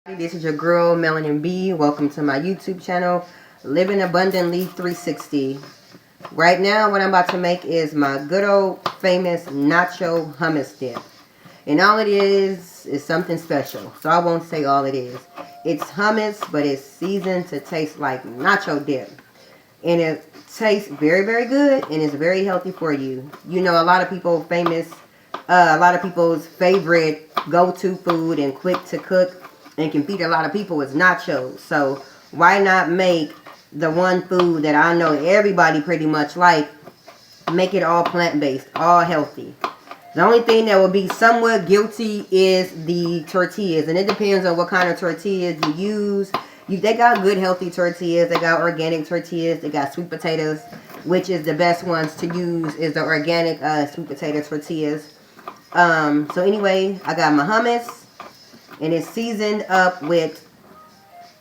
This is your girl Melanin B. Welcome to my YouTube channel, Living Abundantly 360. Right now, what I'm about to make is my good old famous Nacho hummus dip. And all it is something special. So I won't say all it is. It's hummus, but it's seasoned to taste like nacho dip. And it tastes very, very good, and it's very healthy for you. You know, a lot of people's favorite go-to food and quick to cook and can feed a lot of people is nachos. So why not make the one food that I know everybody pretty much like, make it all plant-based, all healthy. The only thing that will be somewhat guilty is the tortillas, and it depends on what kind of tortillas you use. They got good healthy tortillas, they got organic tortillas, they got sweet potatoes, which is the best ones to use is the organic sweet potato tortillas. So anyway, I got my hummus, and it's seasoned up with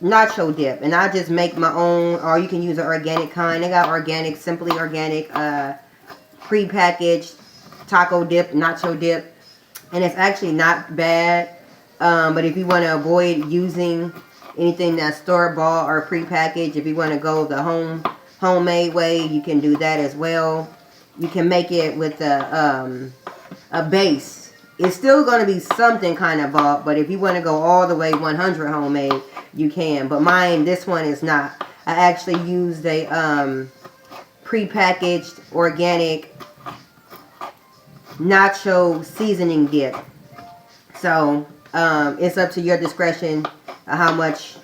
nacho dip, and I just make my own, or you can use an organic kind. They got organic, simply organic, pre-packaged taco dip, nacho dip, and it's actually not bad. But if you want to avoid using anything that's store-bought or pre-packaged, if you want to go the homemade way, you can do that as well. You can make it with a base. It's still going to be something kind of bought, but if you want to go all the way 100 homemade, you can. But mine, this one is not. I actually used a pre-packaged organic nacho seasoning dip. So it's up to your discretion how much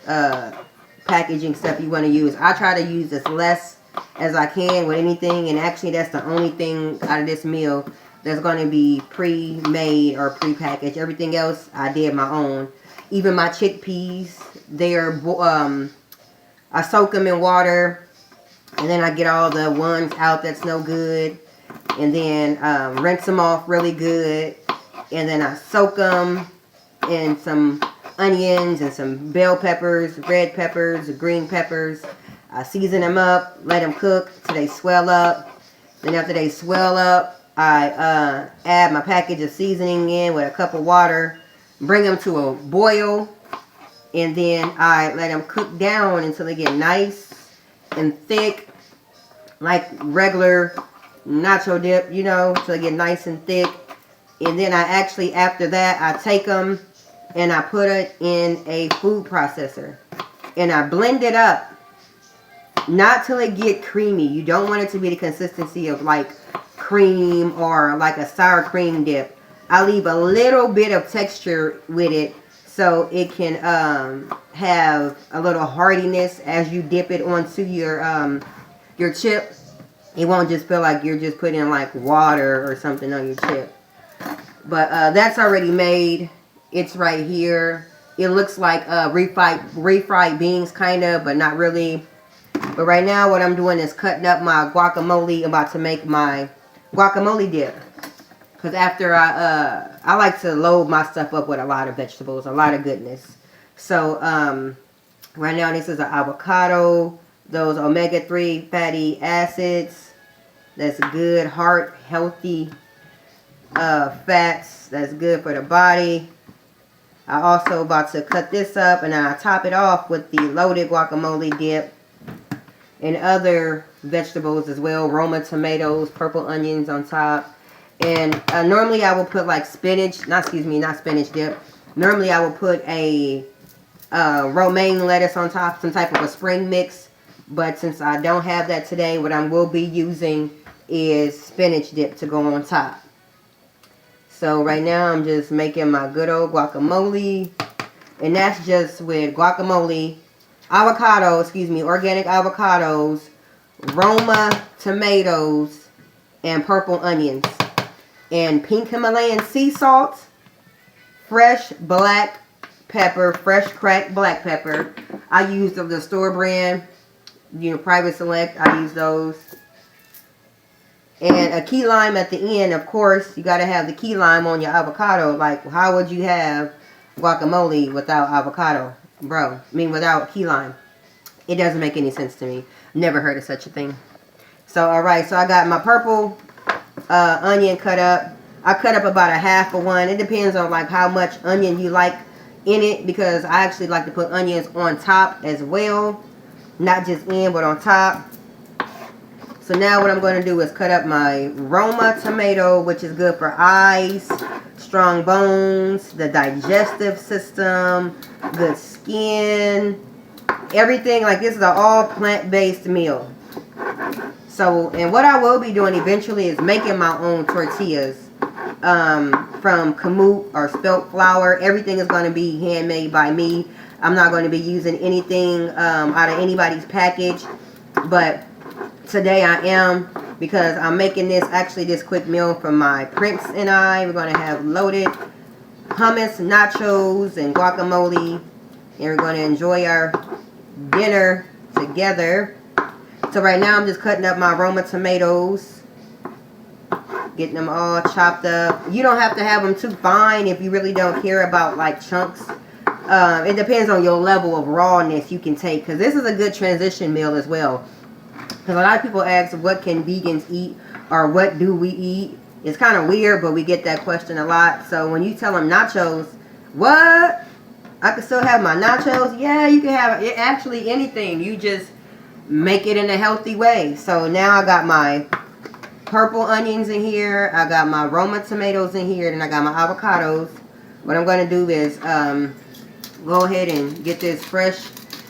packaging stuff you want to use. I try to use as less as I can with anything, and actually that's the only thing out of this meal that's going to be pre-made or pre-packaged. Everything else I did my own. Even my chickpeas, I soak them in water, and then I get all the ones out that's no good, and then rinse them off really good, and then I soak them in some onions and some bell peppers, red peppers, green peppers. I season them up, let them cook till they swell up. Then after they swell up, I add my package of seasoning in with a cup of water, bring them to a boil, and then I let them cook down until they get nice and thick, like regular nacho dip, you know, so they get nice and thick. And then I actually, after that, I take them and I put it in a food processor, and I blend it up, not till it get creamy. You don't want it to be the consistency of like cream or like a sour cream dip. I leave a little bit of texture with it so it can have a little hardiness as you dip it onto your chip. It won't just feel like you're just putting like water or something on your chip. But that's already made. It's right here. It looks like refried beans kind of, but not really. But right now what I'm doing is cutting up my guacamole. I'm about to make my guacamole dip. Because after I like to load my stuff up with a lot of vegetables, a lot of goodness. So right now this is an avocado, those omega-3 fatty acids. That's good, heart healthy fats. That's good for the body. I also about to cut this up, and then I top it off with the loaded guacamole dip and other vegetables as well. Roma tomatoes, purple onions on top. And normally I will put like spinach, not spinach dip. Normally I will put a romaine lettuce on top, some type of a spring mix. But since I don't have that today, what I will be using is spinach dip to go on top. So right now I'm just making my good old guacamole. And that's just with guacamole, organic avocados, Roma tomatoes, and purple onions. And pink Himalayan sea salt, fresh black pepper, fresh cracked black pepper. I use the store brand, you know, Private Select. I use those. And a key lime at the end, of course. You got to have the key lime on your avocado. Like, how would you have guacamole without avocado? Bro, I mean, without key lime. It doesn't make any sense to me. Never heard of such a thing. So, alright. So, I got my purple onion cut up. I cut up about a half of one. It depends on, like, how much onion you like in it because I actually like to put onions on top as well. Not just in, but on top. So now what I'm going to do is cut up my Roma tomato, which is good for eyes, strong bones, the digestive system, good skin, everything. Like, this is an all plant-based meal. So, and what I will be doing eventually is making my own tortillas from kamut or spelt flour. Everything is going to be handmade by me. I'm not going to be using anything out of anybody's package. But today I am, because I'm making this quick meal for my prince and I. We're going to have loaded hummus, nachos, and guacamole. And we're going to enjoy our dinner together. So right now I'm just cutting up my Roma tomatoes. Getting them all chopped up. You don't have to have them too fine if you really don't care about like chunks. It depends on your level of rawness you can take. Because this is a good transition meal as well. Because a lot of people ask, what can vegans eat? Or what do we eat? It's kind of weird, but we get that question a lot. So when you tell them nachos, what? I can still have my nachos? Yeah, you can have actually anything. You just make it in a healthy way. So now I got my purple onions in here. I got my Roma tomatoes in here. And I got my avocados. What I'm going to do is go ahead and get this fresh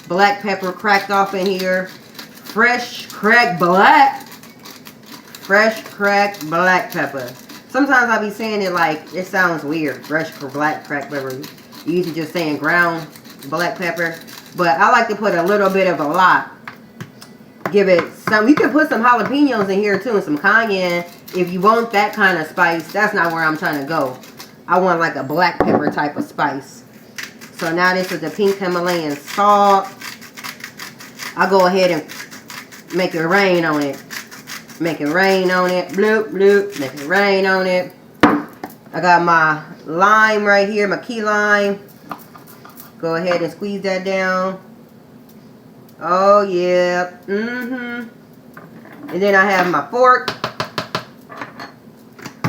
black pepper cracked off in here. Fresh cracked black pepper. Sometimes I'll be saying it like, it sounds weird. Fresh black cracked pepper. You usually just saying ground black pepper. But I like to put a little bit of a lot. Give it some. You can put some jalapenos in here too and some cayenne if you want that kind of spice. That's not where I'm trying to go. I want like a black pepper type of spice. So now this is the pink Himalayan salt. I'll go ahead and make it rain on it. Make it rain on it. Bloop, bloop. Make it rain on it. I got my lime right here, my key lime. Go ahead and squeeze that down. Oh, yeah. And then I have my fork.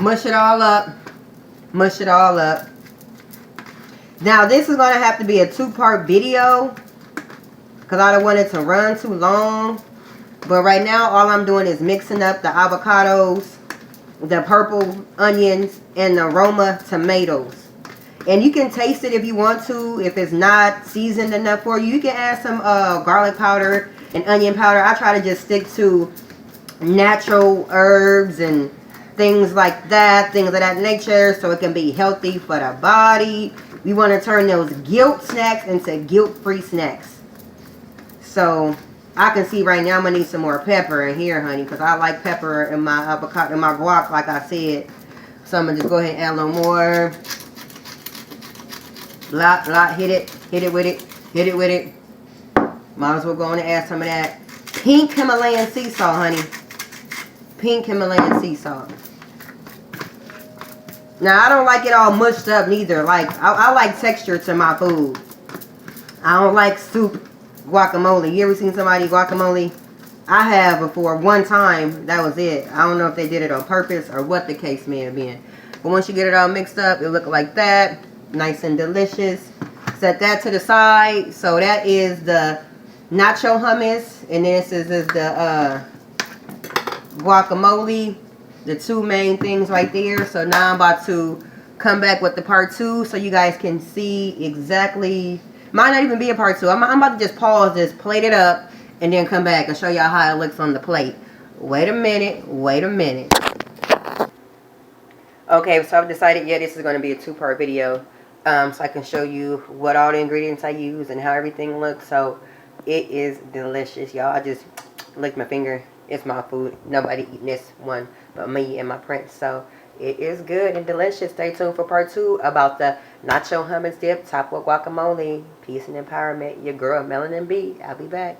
Mush it all up. Mush it all up. Now, this is going to have to be a 2-part video, because I don't want it to run too long. But right now, all I'm doing is mixing up the avocados, the purple onions, and the Roma tomatoes. And you can taste it if you want to. If it's not seasoned enough for you, you can add some garlic powder and onion powder. I try to just stick to natural herbs and things like that, things of that nature, so it can be healthy for the body. We want to turn those guilt snacks into guilt-free snacks. So I can see right now I'm gonna need some more pepper in here, honey, because I like pepper in my avocado, in my guac, like I said. So I'm gonna just go ahead and add a little more. Lot, hit it with it. Might as well go on and add some of that pink Himalayan sea salt, honey. Pink Himalayan sea salt. Now, I don't like it all mushed up neither. Like, I like texture to my food. I don't like soup guacamole. You ever seen somebody guacamole? I have before, one time. That was it. I don't know if they did it on purpose or what the case may have been. But once you get it all mixed up, it look like that. Nice and delicious. Set that to the side. So that is the nacho hummus, and this is the guacamole. The two main things right there. So now I'm about to come back with the part 2 so you guys can see exactly. Might not even be a part 2. I'm about to just pause this, plate it up, and then come back and show y'all how it looks on the plate. Wait a minute. Okay, so I've decided, yeah, this is going to be a 2-part video. So I can show you what all the ingredients I use and how everything looks. So it is delicious, y'all. I just licked my finger. It's my food. Nobody eating this one but me and my prince. So it is good and delicious. Stay tuned for part 2 about the nacho hummus dip topped with guacamole. Peace and empowerment. Your girl, Melanin B. I'll be back.